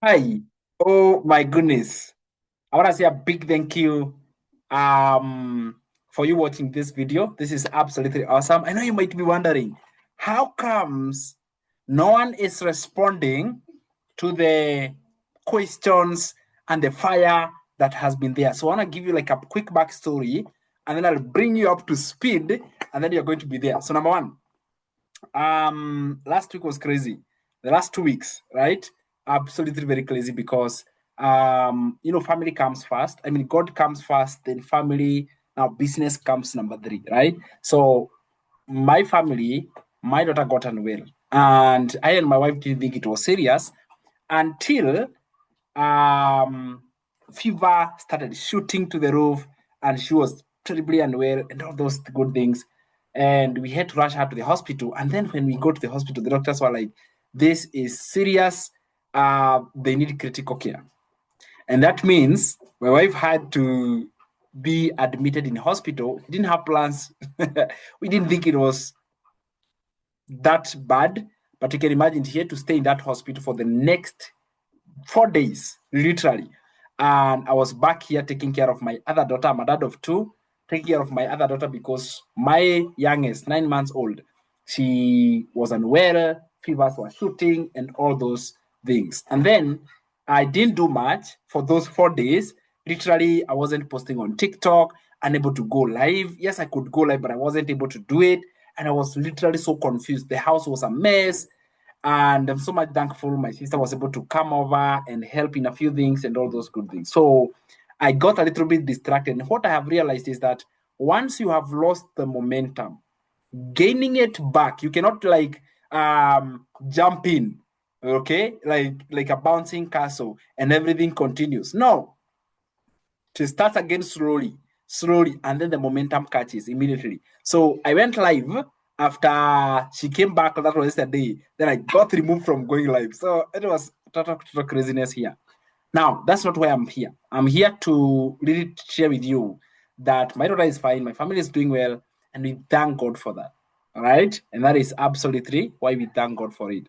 Hi. Oh my goodness. I want to say a big thank you for you watching this video. This is absolutely awesome. I know you might be wondering, how comes no one is responding to the questions and the fire that has been there? So I want to give you like a quick backstory and then I'll bring you up to speed and then you're going to be there. So number one, last week was crazy. The last 2 weeks, right? Absolutely very crazy because family comes first. I mean, God comes first, then family, now business comes number three, right? So my family, my daughter got unwell, and I and my wife didn't think it was serious until um fever started shooting to the roof, and she was terribly unwell and all those good things, and we had to rush her to the hospital. And then when we go to the hospital, the doctors were like, this is serious, they need critical care. And that means my wife had to be admitted in hospital. We didn't have plans. We didn't think it was that bad, but you can imagine she had to stay in that hospital for the next 4 days, literally. And I was back here taking care of my other daughter. I'm a dad of two, taking care of my other daughter because my youngest, 9 months old, she was unwell, fevers were shooting, and all those things. And then I didn't do much for those 4 days. Literally, I wasn't posting on TikTok, unable to go live. Yes, I could go live, but I wasn't able to do it. And I was literally so confused. The house was a mess. And I'm so much thankful my sister was able to come over and help in a few things and all those good things. So I got a little bit distracted. And what I have realized is that once you have lost the momentum, gaining it back, you cannot like jump in, okay, like a bouncing castle and everything continues. No, to start again slowly, and then the momentum catches immediately. So I went live after she came back. That was yesterday. Then I got removed from going live. So it was total craziness here. Now, that's not why I'm here. I'm here to really share with you that my daughter is fine, my family is doing well, and we thank God for that. All right? And that is absolutely why we thank God for it.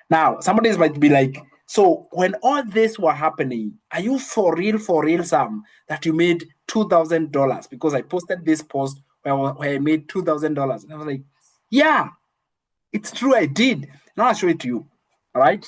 Now, somebody might be like, so when all this were happening, are you for real, Sam, that you made $2,000? Because I posted this post where I made $2,000. And I was like, yeah, it's true, I did. Now I'll show it to you. All right.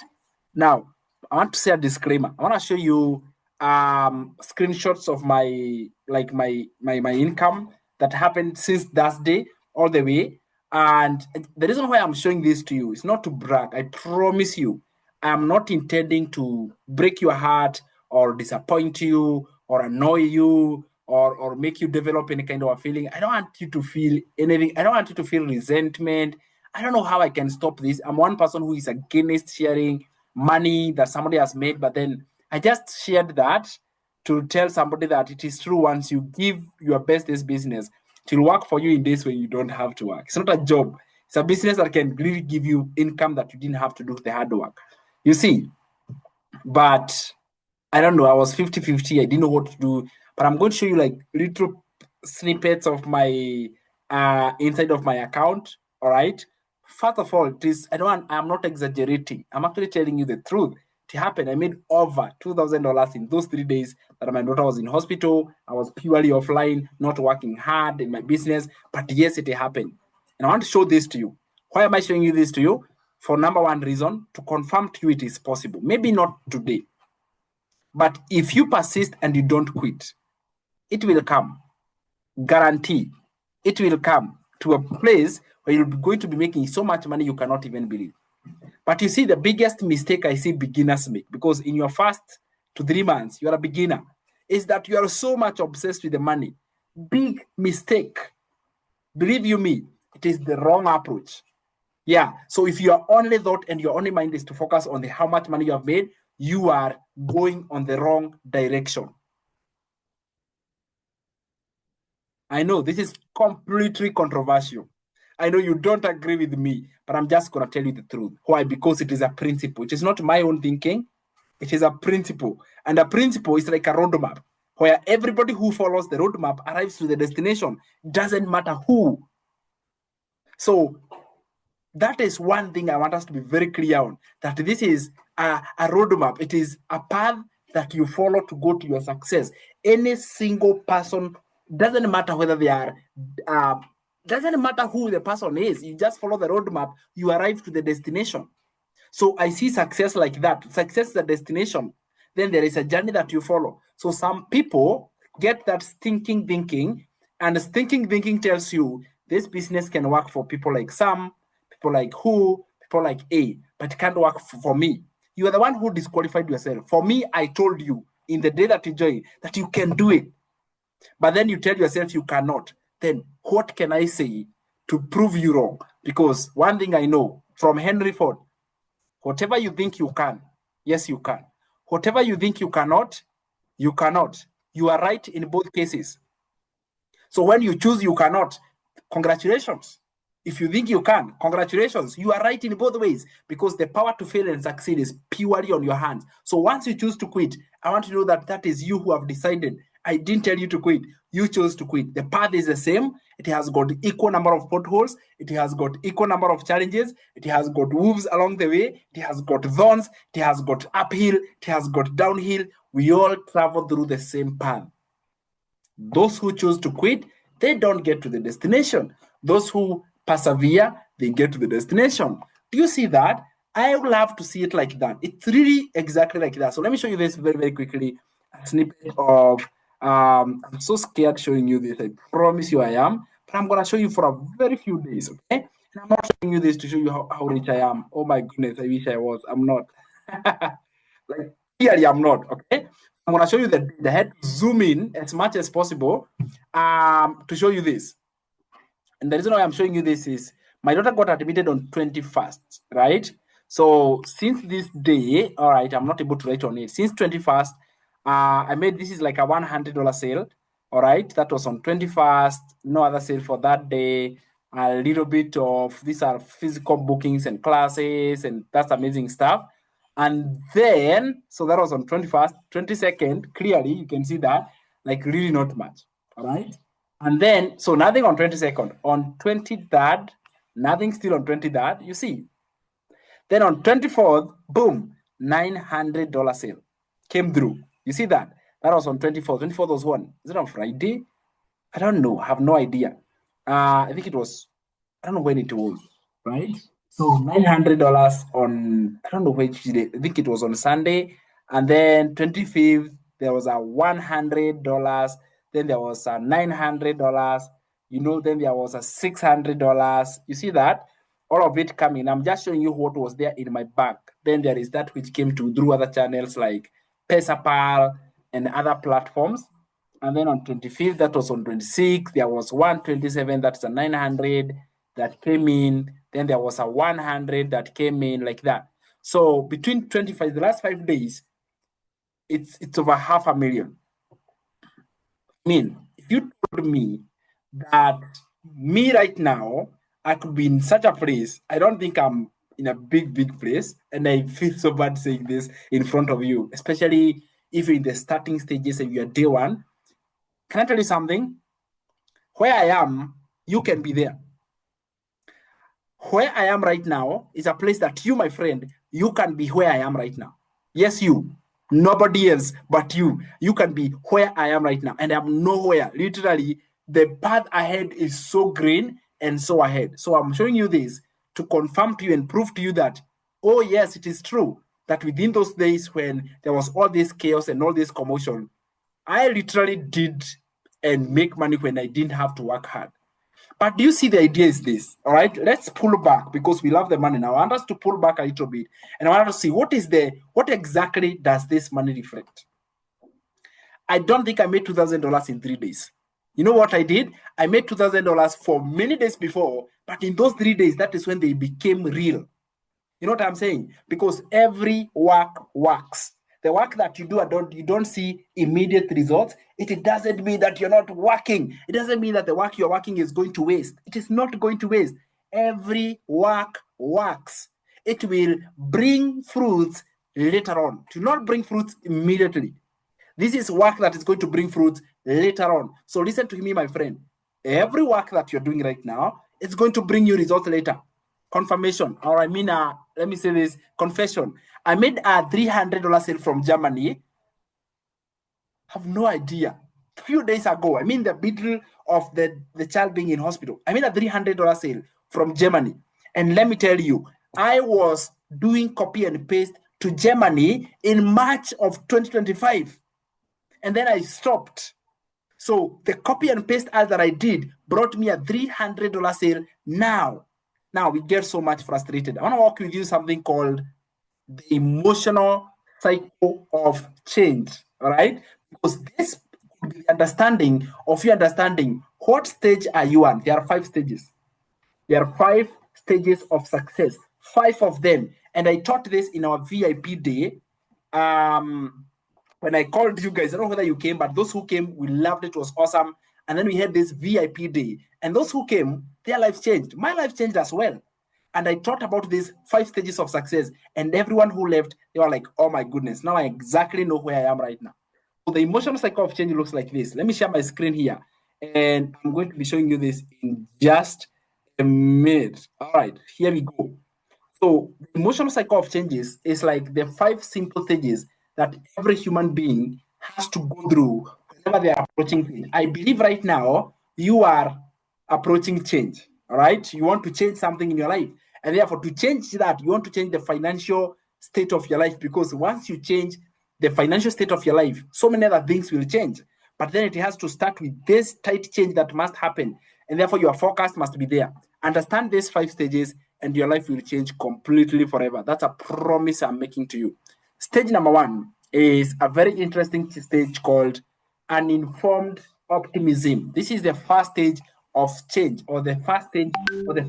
Now, I want to say a disclaimer. I want to show you screenshots of my income that happened since that day all the way. And the reason why I'm showing this to you is not to brag. I promise you, I'm not intending to break your heart or disappoint you or annoy you or make you develop any kind of a feeling. I don't want you to feel anything. I don't want you to feel resentment. I don't know how I can stop this. I'm one person who is against sharing money that somebody has made, but then I just shared that to tell somebody that it is true. Once you give your best this business, it will work for you in days when you don't have to work. It's not a job. It's a business that can really give you income that you didn't have to do the hard work. You see, but I don't know. I was 50-50. I didn't know what to do. But I'm going to show you like little snippets of my inside of my account. All right. First of all, this I'm not exaggerating. I'm actually telling you the truth. It happened. I made over $2,000 in those 3 days that my daughter was in hospital. I was purely offline, not working hard in my business. But yes, it happened. And I want to show this to you. Why am I showing you this to you? For number one reason, to confirm to you it is possible. Maybe not today, but if you persist and you don't quit, it will come. Guarantee. It will come to a place where you're going to be making so much money you cannot even believe. But you see, the biggest mistake I see beginners make, because in your first 2 3 months, you are a beginner, is that you are so much obsessed with the money. Big mistake. Believe you me, it is the wrong approach. Yeah. So if your only thought and your only mind is to focus on the how much money you have made, you are going on the wrong direction. I know this is completely controversial. I know you don't agree with me, but I'm just going to tell you the truth. Why? Because it is a principle. It is not my own thinking. It is a principle. And a principle is like a roadmap where everybody who follows the roadmap arrives to the destination. Doesn't matter who. So That is one thing I want us to be very clear on, that this is a roadmap. It is a path that you follow to go to your success. Any single person, doesn't matter whether they are, doesn't matter who the person is, you just follow the roadmap, you arrive to the destination. So I see success like that. Success is a destination. Then there is a journey that you follow. So some people get that stinking thinking, and stinking thinking tells you this business can work for people like Sam, people like who, people like A, but it can't work for me. You are the one who disqualified yourself. For me, I told you in the day that you joined that you can do it. But then you tell yourself you cannot. Then what can I say to prove you wrong? Because one thing I know from Henry Ford, whatever you think you can, yes, you can. Whatever you think you cannot, you cannot. You are right in both cases. So when you choose you cannot, congratulations. If you think you can, congratulations. You are right in both ways, because the power to fail and succeed is purely on your hands. So once you choose to quit, I want to know that that is you who have decided. I didn't tell you to quit. You chose to quit. The path is the same. It has got equal number of potholes. It has got equal number of challenges. It has got wolves along the way. It has got thorns. It has got uphill. It has got downhill. We all travel through the same path. Those who choose to quit, they don't get to the destination. Those who persevere, they get to the destination. Do you see that? I would love to see it like that. It's really exactly like that. So let me show you this very, very quickly. A snippet of, I'm so scared showing you this. I promise you I am. But I'm going to show you for a very few days, okay? And I'm not showing you this to show you how rich I am. Oh my goodness, I wish I was. I'm not. Like, clearly I'm not, okay? I'm going to show you the head, zoom in as much as possible to show you this. And the reason why I'm showing you this is my daughter got admitted on 21st, right? So since this day, all right, I'm not able to write on it. Since 21st, I made, this is like a $100 sale, all right? That was on 21st, no other sale for that day. A little bit of, these are physical bookings and classes, and that's amazing stuff. And then, so that was on 21st, 22nd, clearly you can see that, like really not much, all right? And then, so nothing on 22nd. On 23rd, nothing still on 23rd, you see. Then on 24th, boom, $900 sale came through. You see that? That was on 24th. 24th was one. Is it on Friday? I don't know. I have no idea. I think it was, I don't know when it was, right? So $900 on, I don't know which day. I think it was on Sunday. And then 25th, there was a $100. Then there was a $900. You know, then there was a $600. You see that? All of it coming. I'm just showing you what was there in my bank. Then there is that which came to through other channels like PesaPal and other platforms. And then on 25th, that was on 26th, there was 127, that's a 900 that came in. Then there was a 100 that came in, like that. So between 25, the last 5 days, it's over $500,000. I mean, if you told me that me right now, I could be in such a place, I don't think I'm in a big, big place. And I feel so bad saying this in front of you, especially if you're in the starting stages and you're day one. Can I tell you something? Where I am, you can be there. Where I am right now is a place that you, my friend, you can be where I am right now. Yes, you. Nobody else but you. You can be where I am right now. And I'm nowhere. Literally, the path ahead is so green and so ahead. So I'm showing you this to confirm to you and prove to you that, oh, yes, it is true that within those days when there was all this chaos and all this commotion, I literally did and make money when I didn't have to work hard. But do you see, the idea is this, all right? Let's pull back because we love the money now. I want us to pull back a little bit, and I want to see what exactly does this money reflect? I don't think I made $2,000 in 3 days. You know what I did? I made $2,000 for many days before, but in those 3 days, that is when they became real. You know what I'm saying? Because every work works. The work that you do, you don't see immediate results. It doesn't mean that you're not working. It doesn't mean that the work you're working is going to waste. It is not going to waste. Every work works. It will bring fruits later on. It will not bring fruits immediately. This is work that is going to bring fruits later on. So listen to me, my friend. Every work that you're doing right now is going to bring you results later. confirmation, or I mean, let me say this, confession. I made a $300 sale from Germany. Have no idea. A few days ago, I mean, the middle of the child being in hospital, I made a $300 sale from Germany. And let me tell you, I was doing copy and paste to Germany in March of 2025. And then I stopped. So the copy and paste ad that I did brought me a $300 sale now. Now we get so much frustrated. I want to walk with you something called the emotional cycle of change. All right. Because this could be the understanding of you understanding what stage are you on. There are 5 stages. There are 5 stages of success, 5 of them. And I taught this in our VIP day. When I called you guys, I don't know whether you came, but those who came, we loved it. It was awesome. And then we had this VIP day. And those who came, their life changed. My life changed as well. And I taught about these 5 stages of success. And everyone who left, they were like, oh my goodness, now I exactly know where I am right now. So the emotional cycle of change looks like this. Let me share my screen here. And I'm going to be showing you this in just a minute. All right, here we go. So the emotional cycle of changes is like the 5 simple stages that every human being has to go through whenever they are approaching change. I believe right now you are approaching change. All right, you want to change something in your life, and therefore to change that, you want to change the financial state of your life, because once you change the financial state of your life, so many other things will change. But then it has to start with this tight change that must happen, and therefore your forecast must be there. Understand these 5 stages, and your life will change completely forever. That's a promise I'm making to you. Stage number 1 is a very interesting stage called uninformed optimism. This is the first stage of change, or the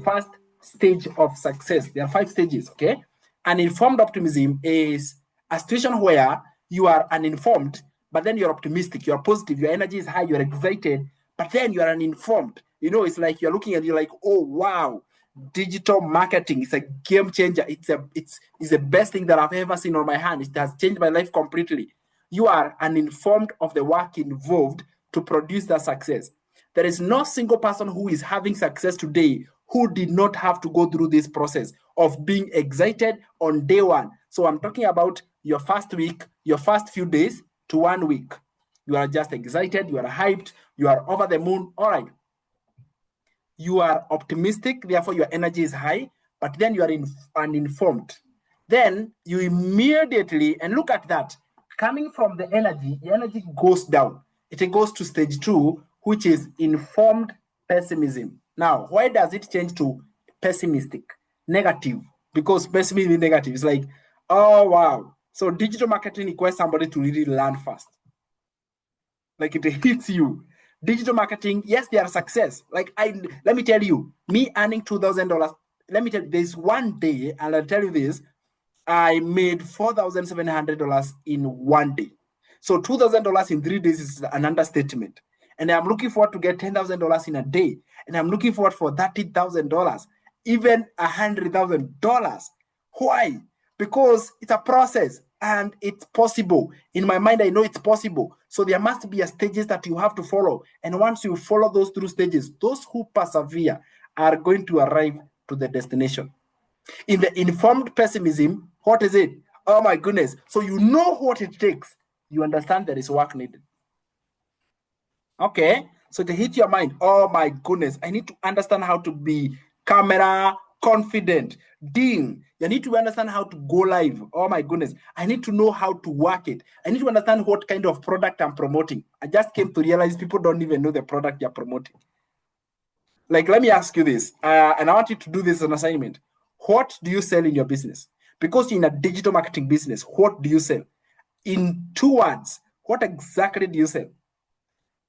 first stage of success. There are 5 stages, okay? Uninformed optimism is a situation where you are uninformed, but then you're optimistic, you're positive, your energy is high, you're excited, but then you are uninformed. You know, it's like you're looking at, you're like, oh wow, digital marketing is a game changer. It's the best thing that I've ever seen on my hand. It has changed my life completely. You are uninformed of the work involved to produce that success. There is no single person who is having success today who did not have to go through this process of being excited on day 1. So I'm talking about your first week, your first few days to 1 week. You are just excited, you are hyped, you are over the moon. All right. You are optimistic, therefore your energy is high, but then you are uninformed. Then you immediately, and look at that, coming from the energy goes down. It goes to stage 2, which is informed pessimism. Now, why does it change to pessimistic, negative? Because pessimism is negative. It's like, oh, wow. So digital marketing requires somebody to really learn fast. Like it hits you. Digital marketing, yes, they are success. Like let me tell you, me earning $2,000. Let me tell you, there's one day, and I'll tell you this, I made $4,700 in 1 day. So $2,000 in 3 days is an understatement. And I'm looking forward to get $10,000 in a day. And I'm looking forward for $30,000, even $100,000. Why? Because it's a process and it's possible. In my mind, I know it's possible. So there must be a stages that you have to follow. And once you follow those 3 stages, those who persevere are going to arrive to the destination. In the informed pessimism, what is it? Oh my goodness. So you know what it takes. You understand there is work needed. Okay. So to hit your mind, oh my goodness, I need to understand how to be camera confident. Ding. You need to understand how to go live. Oh my goodness. I need to know how to work it. I need to understand what kind of product I'm promoting. I just came to realize people don't even know the product you're promoting. Like, let me ask you this, and I want you to do this as an assignment. What do you sell in your business? Because you're in a digital marketing business, what do you sell? In 2 words, what exactly do you sell?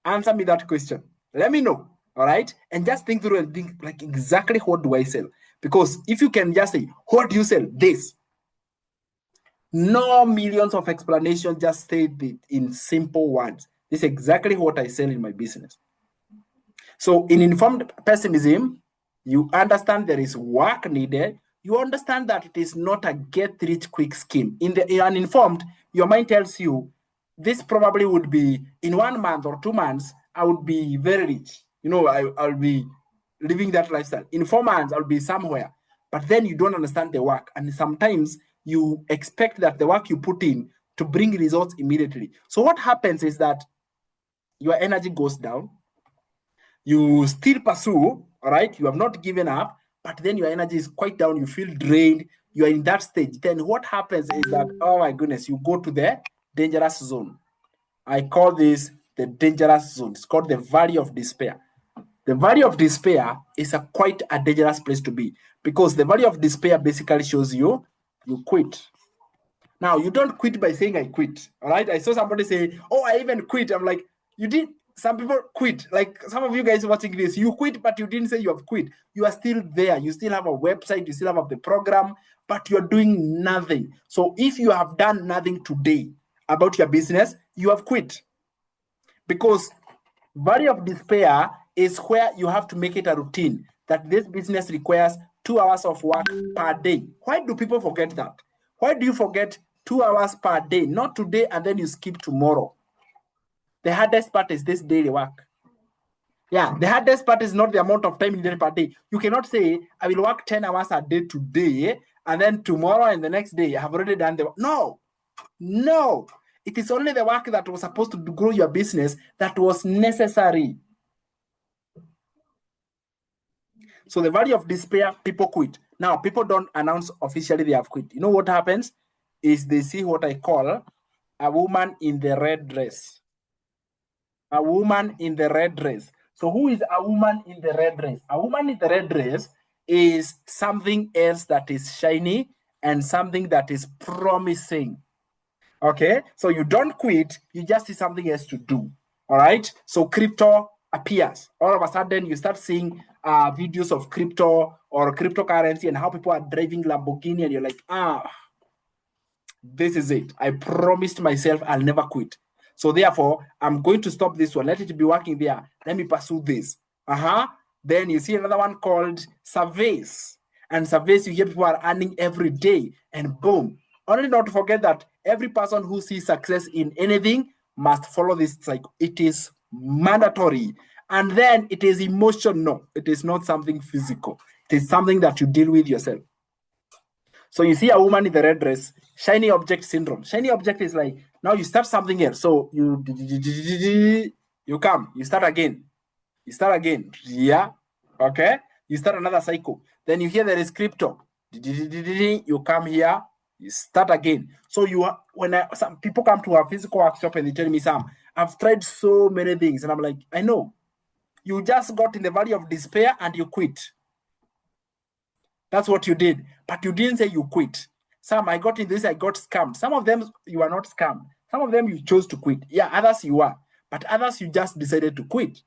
Answer me that question. Let me know, all right? And just think through and think, like, exactly what do I sell? Because if you can just say, what do you sell? This. No millions of explanations, just say it in simple words. This is exactly what I sell in my business. So in informed pessimism, you understand there is work needed. You understand that it is not a get-rich-quick scheme. In the uninformed, your mind tells you, this probably would be, in 1 month or 2 months, I would be very rich. You know, I'll be living that lifestyle. In 4 months, I'll be somewhere. but then you don't understand the work. And sometimes you expect that the work you put in to bring results immediately. So what happens is that your energy goes down. You still pursue, all right? You have not given up, but then your energy is quite down. You feel drained. You are in that stage. Then what happens is that, oh my goodness, you go to the dangerous zone. I call this the dangerous zone. It's called the valley of despair. The valley of despair is quite a dangerous place to be, because the valley of despair basically shows you quit. Now, you don't quit by saying I quit, all right? I saw somebody say, oh, I even quit. I'm like, you did. Some people quit. Like some of you guys watching this, you quit, but you didn't say you have quit. You are still there. You still have a website. You still have the program, but you're doing nothing. So if you have done nothing today about your business, you have quit. Because valley of despair is where you have to make it a routine that this business requires 2 hours of work per day. Why do people forget that? Why do you forget 2 hours per day? Not today and then you skip tomorrow. The hardest part is this daily work. Yeah, the hardest part is not the amount of time you need per day. You cannot say, I will work 10 hours a day today, and then tomorrow and the next day I have already done the work. No. It is only the work that was supposed to grow your business that was necessary. So the valley of despair, people quit. Now, people don't announce officially they have quit. You know what happens is they see what I call a woman in the red dress. A woman in the red dress. So who is a woman in the red dress? A woman in the red dress is something else that is shiny and something that is promising. Okay, so you don't quit, you just see something else to do. All right, so crypto appears. All of a sudden, you start seeing videos of crypto or cryptocurrency and how people are driving Lamborghini, and you're like, this is it. I promised myself I'll never quit. So therefore, I'm going to stop this one. Let it be working there. Let me pursue this. Then you see another one called surveys. And surveys, you hear people are earning every day, and boom. Only not to forget that every person who sees success in anything must follow this cycle. It is mandatory. And then it is emotional. It is not something physical. It is something that you deal with yourself. So you see a woman in the red dress, shiny object syndrome. Shiny object is like, now you start something else. So you come, you start again. Yeah. Okay. You start another cycle. Then you hear there is crypto. You come here, you start again. So some people come to a physical workshop and they tell me, Sam, I've tried so many things. And I'm like, I know. You just got in the valley of despair and you quit. That's what you did. But you didn't say you quit. Some, I got in this, I got scammed. Some of them, you are not scammed. Some of them, you chose to quit. Yeah, others you are. But others, you just decided to quit.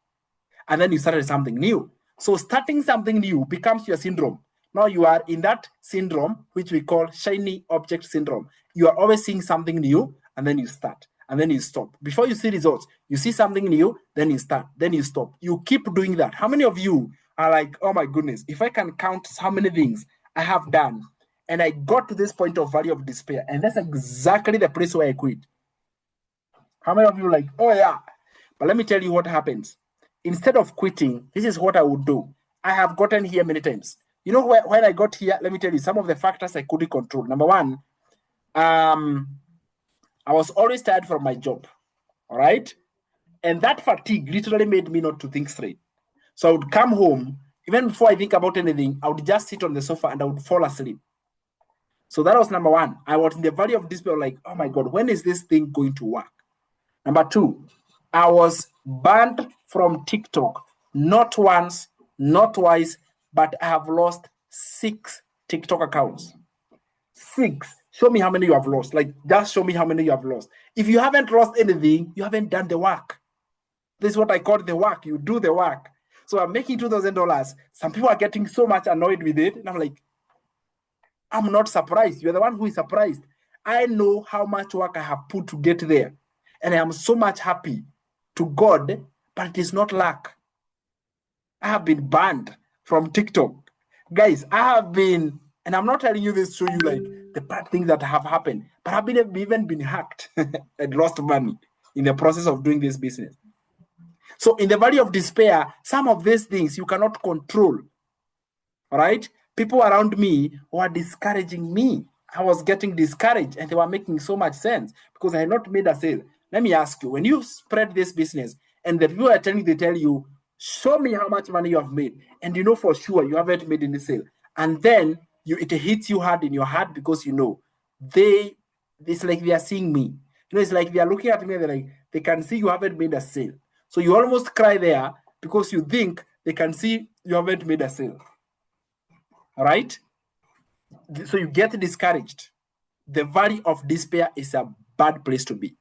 And then you started something new. So starting something new becomes your syndrome. Now you are in that syndrome, which we call shiny object syndrome. You are always seeing something new, and then you start, and then you stop. Before you see results, you see something new, then you start, then you stop. You keep doing that. How many of you are like, oh my goodness, if I can count how many things I have done, and I got to this point of valley of despair, and that's exactly the place where I quit. How many of you are like, oh yeah? But let me tell you what happens. Instead of quitting, this is what I would do. I have gotten here many times. You know, when I got here, let me tell you some of the factors I couldn't control. Number one, I was always tired from my job. All right. And that fatigue literally made me not to think straight. So I would come home, even before I think about anything, I would just sit on the sofa and I would fall asleep. So that was number one. I was in the valley of despair, like, oh my God, when is this thing going to work? Number two, I was banned from TikTok, not once, not twice, but I have lost 6 TikTok accounts. 6. Show me how many you have lost. Like, just show me how many you have lost. If you haven't lost anything, you haven't done the work. This is what I call the work. You do the work. So I'm making $2,000. Some people are getting so much annoyed with it. And I'm like, I'm not surprised. You're the one who is surprised. I know how much work I have put to get there. And I am so much happy to God, but it is not luck. I have been banned from TikTok. Guys, I have been, and I'm not telling you this to show you like the bad things that have happened, but I've even been hacked and lost money in the process of doing this business. So in the valley of despair, some of these things you cannot control. All right? people around me were discouraging me. I was getting discouraged and they were making so much sense because I had not made a sale. Let me ask you, when you spread this business and the people are telling you, they tell you, show me how much money you have made, and you know for sure you haven't made any sale, and then it hits you hard in your heart because you know it's like they are seeing me. It's like they are looking at me and they're like, they can see you haven't made a sale. So you almost cry there because you think they can see you haven't made a sale. All right? So you get discouraged. The valley of despair is a bad place to be.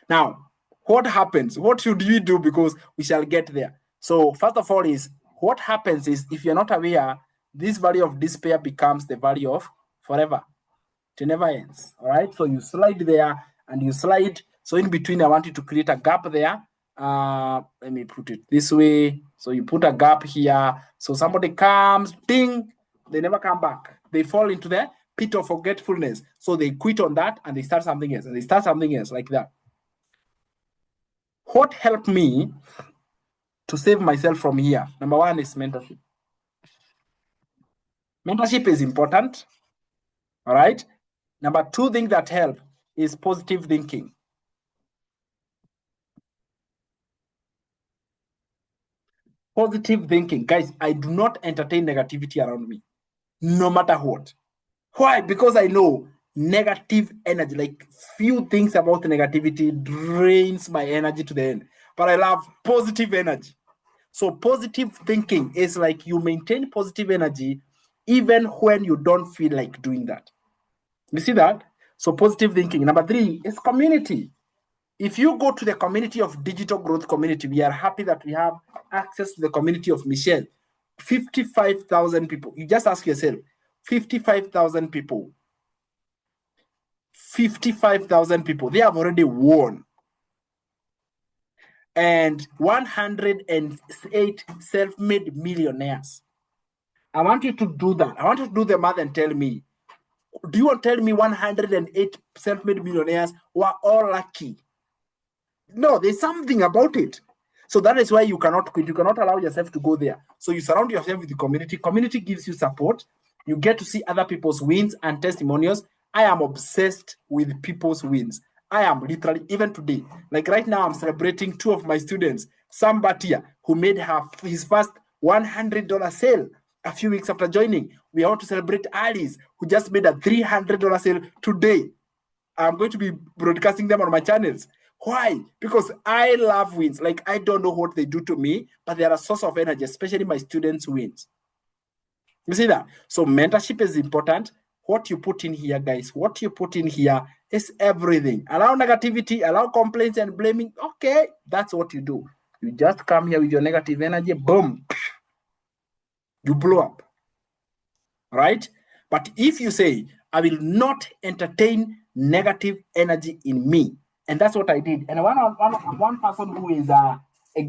Now, what happens? What should we do? Because we shall get there. So, first of all, is what happens is if you're not aware, this valley of despair becomes the valley of forever. It never ends. All right. So you slide there and you slide. So in between, I want you to create a gap there. Let me put it this way. So you put a gap here. So somebody comes, ding, they never come back. They fall into the pit of forgetfulness. So they quit on that and they start something else. And they start something else like that. What helped me to save myself from here? Number one is mentorship. Mentorship is important. All right. Number two thing that help is positive thinking. Positive thinking. Guys, I do not entertain negativity around me, no matter what. Why? Because I know negative energy, like few things about negativity drains my energy to the end. But I love positive energy. So positive thinking is like you maintain positive energy even when you don't feel like doing that. You see that? So positive thinking. Number three is community. If you go to the community of Digital Growth Community, we are happy that we have access to the community of Michelle. 55,000 people. You just ask yourself, 55,000 people. 55,000 people. They have already won. And 108 self-made millionaires. I want you to do that. I want you to do the math and tell me, do you want to tell me 108 self-made millionaires were all lucky? No, there's something about it. So that is why you cannot quit. You cannot allow yourself to go there. So you surround yourself with the community. Community gives you support. You get to see other people's wins and testimonials. I am obsessed with people's wins. I am literally, even today, like right now, I'm celebrating two of my students. Sam Batia, who made his first $100 sale a few weeks after joining. We want to celebrate Alice, who just made a $300 sale today. I'm going to be broadcasting them on my channels. Why? Because I love wins. Like, I don't know what they do to me, but they are a source of energy, especially my students' wins. You see that? So mentorship is important. What you put in here, guys, what you put in here is everything. Allow negativity, allow complaints and blaming. Okay, that's what you do. You just come here with your negative energy, boom, you blow up. Right? But if you say, I will not entertain negative energy in me, and that's what I did. And one person who is a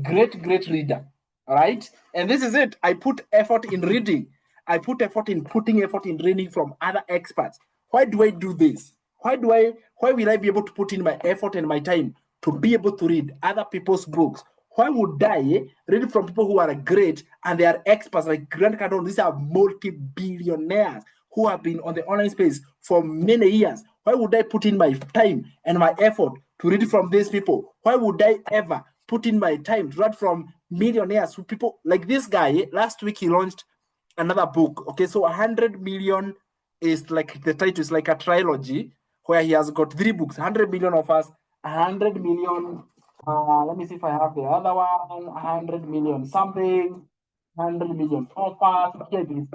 great reader, all right? And this is it. I put effort in reading. I put effort in putting effort in reading from other experts. Why do I do this? Why will I be able to put in my effort and my time to be able to read other people's books? Why would I read from people who are great and they are experts like Grant Cardone? These are multi-billionaires who have been on the online space for many years. Why would I put in my time and my effort to read from these people? Why would I ever put in my time to read from millionaires, who people like this guy? Last week he launched another book. Okay, so 100 million is like the title is like a trilogy where he has got 3 books. 100 million of us, 100 million. Let me see if I have the other one. 100 million something. 100 million offers. Okay, it's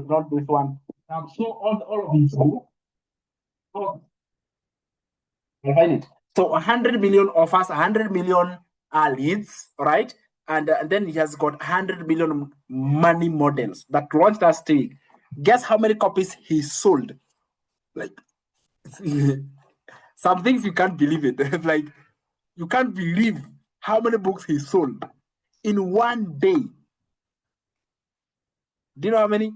not this one. So all of these. Oh, I find it. So 100 million offers, 100 million leads, right? And then he has got 100 million money models that launched last week. Guess how many copies he sold? Like some things you can't believe it. Like you can't believe how many books he sold in one day. Do you know how many?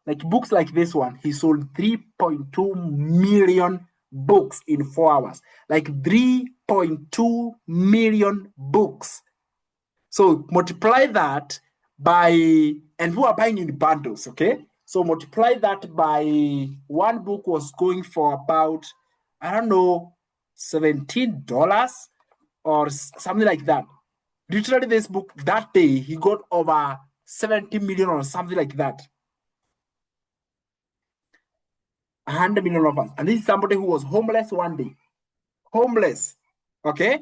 Like books like this one, he sold 3.2 million books in 4 hours. Like 3.2 million books. So multiply that by, and who are buying in bundles, okay? So multiply that by one book was going for about, I don't know, $17 or something like that. Literally, this book that day he got over 70 million or something like that. 100 million of us. And this is somebody who was homeless one day. Homeless. Okay?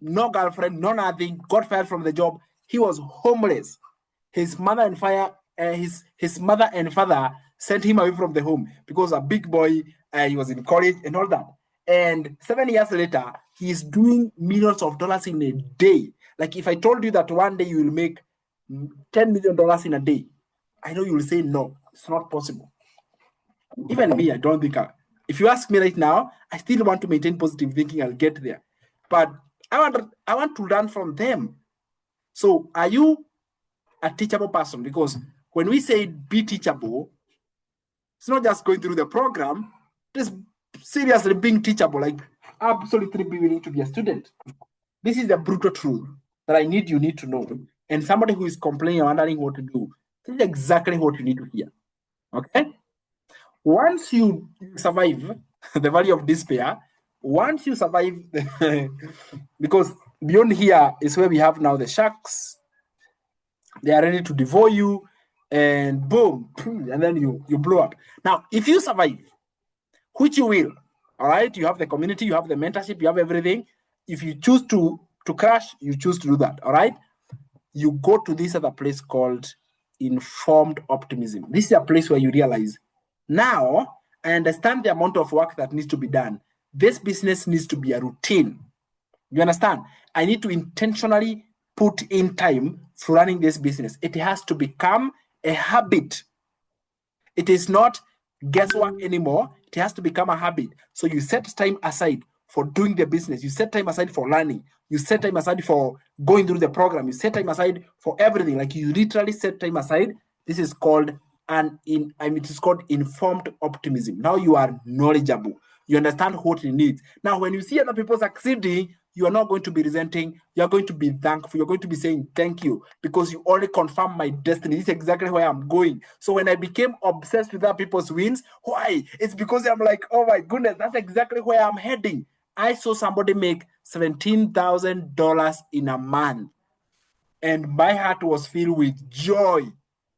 No girlfriend, no nothing, got fired from the job. He was homeless. His mother and his mother and father sent him away from the home because a big boy, he was in college and all that. And 7 years later, he's doing millions of dollars in a day. Like if I told you that one day you will make $10 million in a day, I know you will say no, it's not possible. Even me, I don't think if you ask me right now, I still want to maintain positive thinking. I'll get there, but I want to learn from them. So, are you a teachable person? Because when we say be teachable, it's not just going through the program. Just seriously being teachable, like absolutely be willing to be a student. This is the brutal truth that you need to know. And somebody who is complaining or wondering what to do, this is exactly what you need to hear. Okay? Once you survive the valley of despair, once you survive, because beyond here is where we have now the sharks. They are ready to devour you, and boom, and then you blow up. Now, if you survive, which you will, all right, you have the community, you have the mentorship, you have everything. If you choose to crash, you choose to do that, all right? You go to this other place called informed optimism. This is a place where you realize, now I understand the amount of work that needs to be done. This business needs to be a routine. You understand? I need to intentionally put in time for running this business. It has to become a habit. It is not guesswork anymore. It has to become a habit. So you set time aside for doing the business. You set time aside for learning. You set time aside for going through the program. You set time aside for everything. Like you literally set time aside. This is called it is called informed optimism. Now you are knowledgeable. You understand what it needs. Now, when you see other people succeeding, you are not going to be resenting. You are going to be thankful. You're going to be saying thank you because you already confirmed my destiny. This is exactly where I'm going. So when I became obsessed with other people's wins, why? It's because I'm like, oh my goodness, that's exactly where I'm heading. I saw somebody make $17,000 in a month, and my heart was filled with joy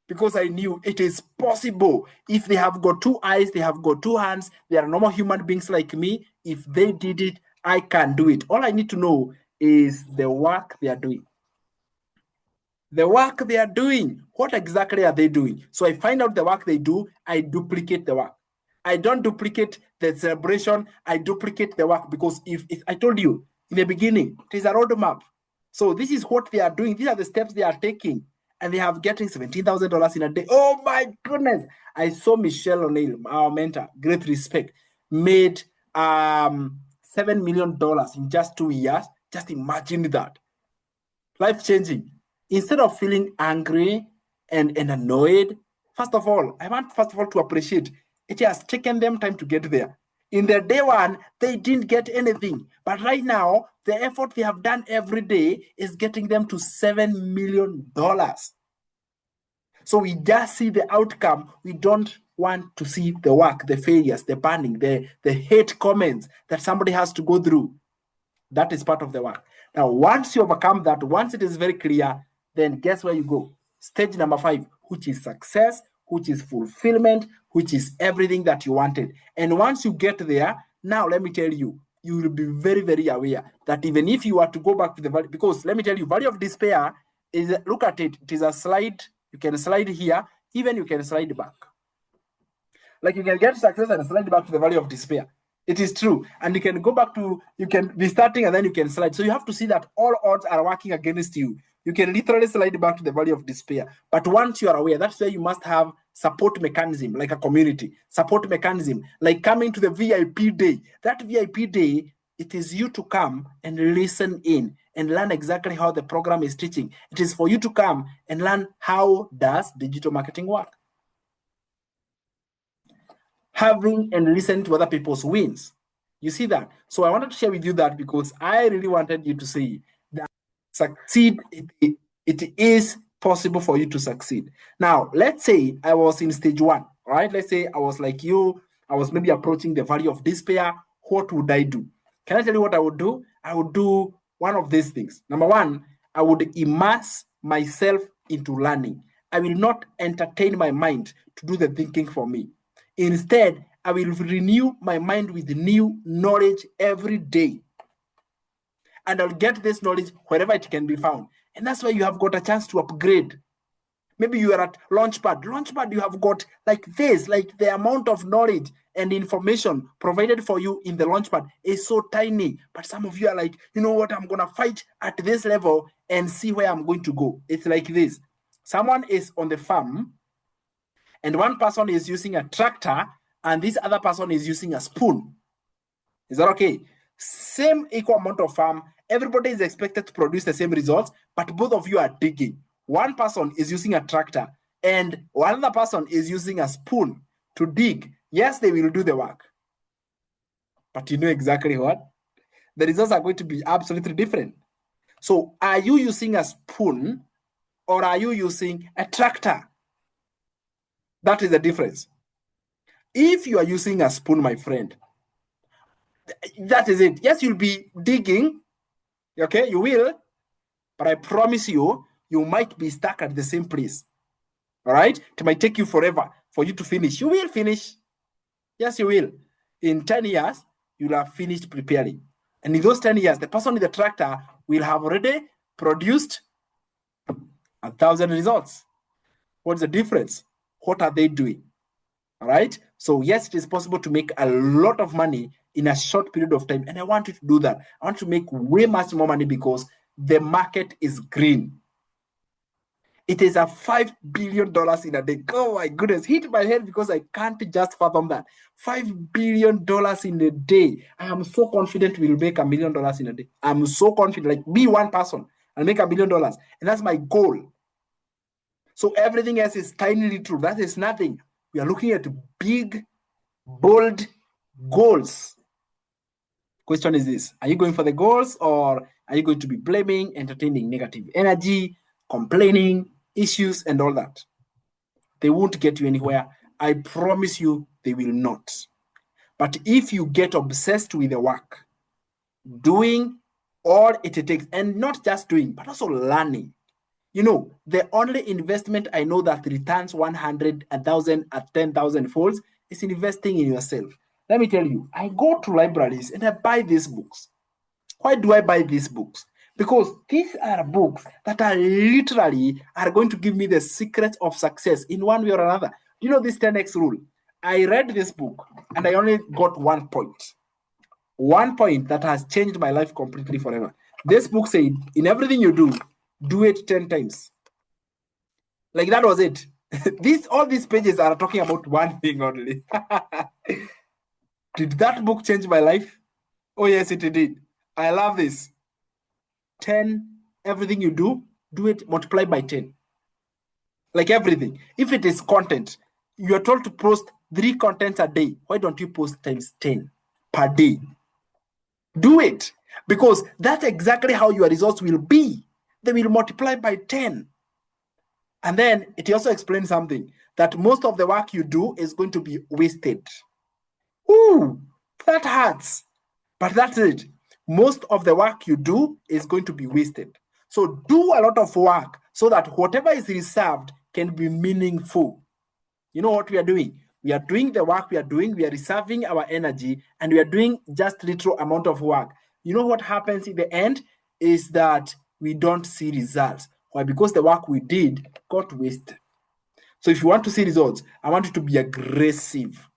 because I knew it is possible. If they have got two eyes, they have got two hands, they are normal human beings like me. If they did it, I can do it. All I need to know is the work they are doing. The work they are doing. What exactly are they doing? So I find out the work they do, I duplicate the work. I don't duplicate the celebration, I duplicate the work because if I told you in the beginning, it is a roadmap. So this is what they are doing. These are the steps they are taking. And they have getting $17,000 in a day. Oh my goodness. I saw Michelle O'Neill, our mentor, great respect, made $7 million in just 2 years. Just imagine that. Life-changing. Instead of feeling angry and annoyed, first of all, I want to appreciate it has taken them time to get there. In their day one, they didn't get anything. But right now, the effort they have done every day is getting them to $7 million. So we just see the outcome. We don't want to see the work, the failures, the burning, the hate comments that somebody has to go through. That is part of the work. Now, once you overcome that, once it is very clear, then guess where you go? Stage number 5, which is success, which is fulfillment, which is everything that you wanted. And once you get there, now let me tell you, you will be very, very aware that even if you are to go back to the value, because let me tell you, valley of despair is, look at it, it is a slide. You can slide here, even you can slide back. Like you can get success and slide back to the valley of despair. It is true. And you can go back to, you can be starting and then you can slide. So you have to see that all odds are working against you. You can literally slide back to the valley of despair. But once you are aware, that's where you must have support mechanism, like a community, support mechanism, like coming to the VIP day. That VIP day, it is you to come and listen in and learn exactly how the program is teaching. It is for you to come and learn how does digital marketing work. Having and listening to other people's wins. You see that? So I wanted to share with you that because I really wanted you to see that succeed, it is possible for you to succeed. Now, let's say I was in stage one, right? Let's say I was like you, I was maybe approaching the valley of despair. What would I do? Can I tell you what I would do? I would do one of these things. Number one, I would immerse myself into learning. I will not entertain my mind to do the thinking for me. Instead, I will renew my mind with new knowledge every day. And I'll get this knowledge wherever it can be found. And that's why you have got a chance to upgrade. Maybe you are at Launchpad. Launchpad, you have got like this, like the amount of knowledge and information provided for you in the Launchpad is so tiny. But some of you are like, you know what, I'm going to fight at this level and see where I'm going to go. It's like this. Someone is on the farm and one person is using a tractor and this other person is using a spoon. Is that okay? Same equal amount of farm. Everybody is expected to produce the same results, but both of you are digging. One person is using a tractor and one other person is using a spoon to dig. Yes, they will do the work. But you know exactly what? The results are going to be absolutely different. So are you using a spoon or are you using a tractor? That is the difference. If you are using a spoon, my friend, that is it. Yes, you'll be digging. Okay, you will. But I promise you, you might be stuck at the same place. All right? It might take you forever for you to finish. You will finish. Yes, you will. In 10 years, you'll have finished preparing. And in those 10 years, the person in the tractor will have already produced 1,000 results. What's the difference? What are they doing? All right? So yes, it is possible to make a lot of money in a short period of time. And I want you to do that. I want to make way much more money because the market is green. It is a $5 billion in a day. Oh my goodness, hit my head because I can't just fathom that. $5 billion in a day. I am so confident we'll make $1 million in a day. I'm so confident, like be one person and make $1 million. And that's my goal. So everything else is tiny little. That is nothing. We are looking at big, bold goals. Question is this: are you going for the goals or are you going to be blaming, entertaining negative energy, complaining, issues, and all that? They won't get you anywhere. I promise you they will not. But if you get obsessed with the work, doing all it takes, and not just doing, but also learning. You know, the only investment I know that returns 100, 1,000, 10,000 folds is investing in yourself. Let me tell you, I go to libraries and I buy these books. Why do I buy these books? Because these are books that are literally going to give me the secret of success in one way or another. You know this 10x rule? I read this book and I only got 1 point. 1 point that has changed my life completely forever. This book said, in everything you do it 10 times. Like that was it. All these pages are talking about one thing only. Did that book change my life? Oh yes, it did. I love this. 10, everything you do it multiply by 10. Like everything. If it is content, you are told to post 3 contents a day. Why don't you post times 10 per day? Do it. Because that's exactly how your results will be. They will multiply by 10. And then it also explains something, that most of the work you do is going to be wasted. Ooh, that hurts. But that's it. Most of the work you do is going to be wasted. So do a lot of work so that whatever is reserved can be meaningful. You know what we are doing? We are doing the work we are doing. We are reserving our energy and we are doing just little amount of work. You know what happens in the end is that we don't see results. Why? Because the work we did got wasted. So if you want to see results, I want you to be aggressive.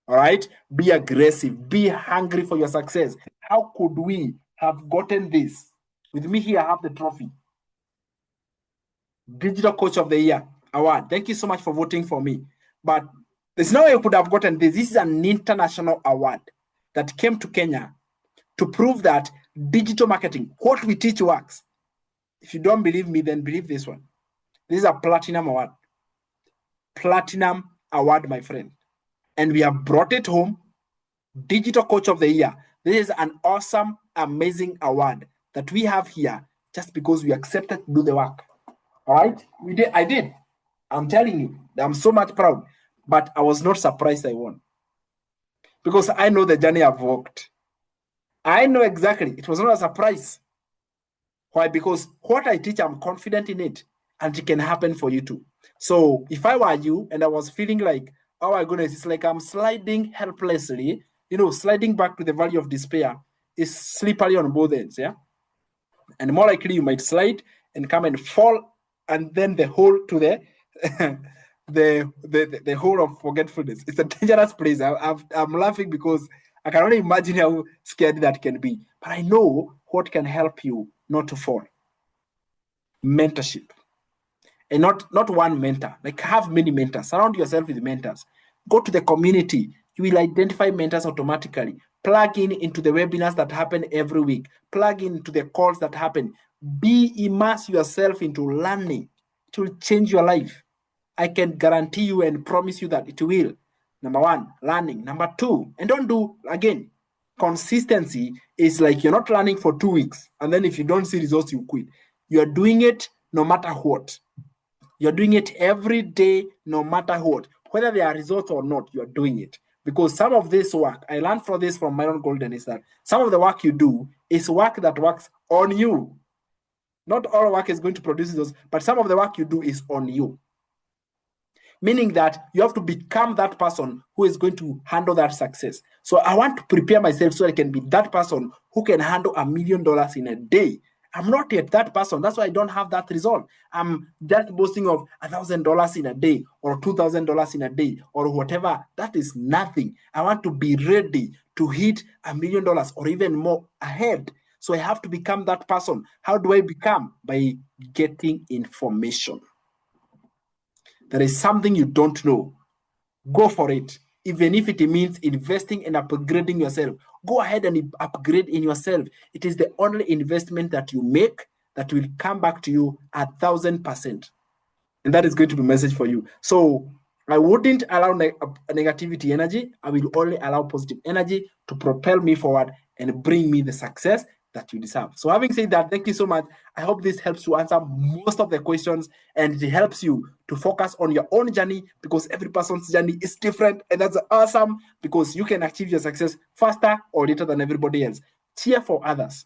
All right? Be aggressive. Be hungry for your success. How could we have gotten this? With me here, I have the trophy. Digital Coach of the Year award. Thank you so much for voting for me. But there's no way you could have gotten this. This is an international award that came to Kenya to prove that digital marketing, what we teach, works. If you don't believe me, then believe this one. This is a platinum award. Platinum award, my friend. And we have brought it home. Digital Coach of the Year. This is an awesome, amazing award that we have here just because we accepted to do the work. All right, we did. I did. I'm telling you, I'm so much proud. But I was not surprised I won because I know the journey I've walked. I know exactly. It was not a surprise. Why? Because what I teach, I'm confident in it, and it can happen for you too. So if I were you and I was feeling like, oh my goodness, it's like I'm sliding helplessly, sliding back to the valley of despair is slippery on both ends, yeah? And more likely you might slide and come and fall, and then the hole to the the hole of forgetfulness. It's a dangerous place. I'm laughing because I can only imagine how scary that can be. But I know what can help you not to fall. Mentorship. And not one mentor. Like, have many mentors. Surround yourself with mentors. Go to the community. You will identify mentors automatically. Plug in into the webinars that happen every week. Plug into the calls that happen. Immerse yourself into learning. It will change your life. I can guarantee you and promise you that it will. Number one, learning. Number two, and don't do again. Consistency is like you're not learning for 2 weeks, and then if you don't see results, you quit. You're doing it no matter what. You're doing it every day, no matter what. Whether there are results or not, you're doing it. Because some of this work, I learned from this from Myron Golden, is that some of the work you do is work that works on you. Not all work is going to produce those, but some of the work you do is on you. Meaning that you have to become that person who is going to handle that success. So I want to prepare myself so I can be that person who can handle $1 million in a day. I'm not yet that person. That's why I don't have that result. I'm just boasting of $1,000 in a day or $2,000 in a day or whatever. That is nothing. I want to be ready to hit $1 million or even more ahead. So I have to become that person. How do I become? By getting information. There is something you don't know. Go for it. Even if it means investing and upgrading yourself, go ahead and upgrade in yourself. It is the only investment that you make that will come back to you 1,000%. And that is going to be a message for you. So I wouldn't allow negativity energy. I will only allow positive energy to propel me forward and bring me the success that you deserve. So having said that, thank you so much. I hope this helps to answer most of the questions and it helps you to focus on your own journey because every person's journey is different. And that's awesome because you can achieve your success faster or later than everybody else. Cheer for others.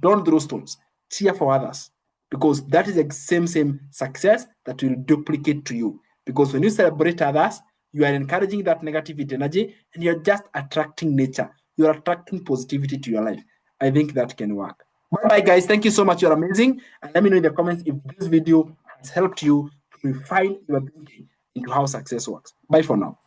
Don't throw stones. Cheer for others because that is the same success that will duplicate to you. Because when you celebrate others, you are encouraging that negativity energy and you're just attracting nature. You're attracting positivity to your life. I think that can work. Bye-bye, guys. Thank you so much. You're amazing. And let me know in the comments if this video has helped you to refine your thinking into how success works. Bye for now.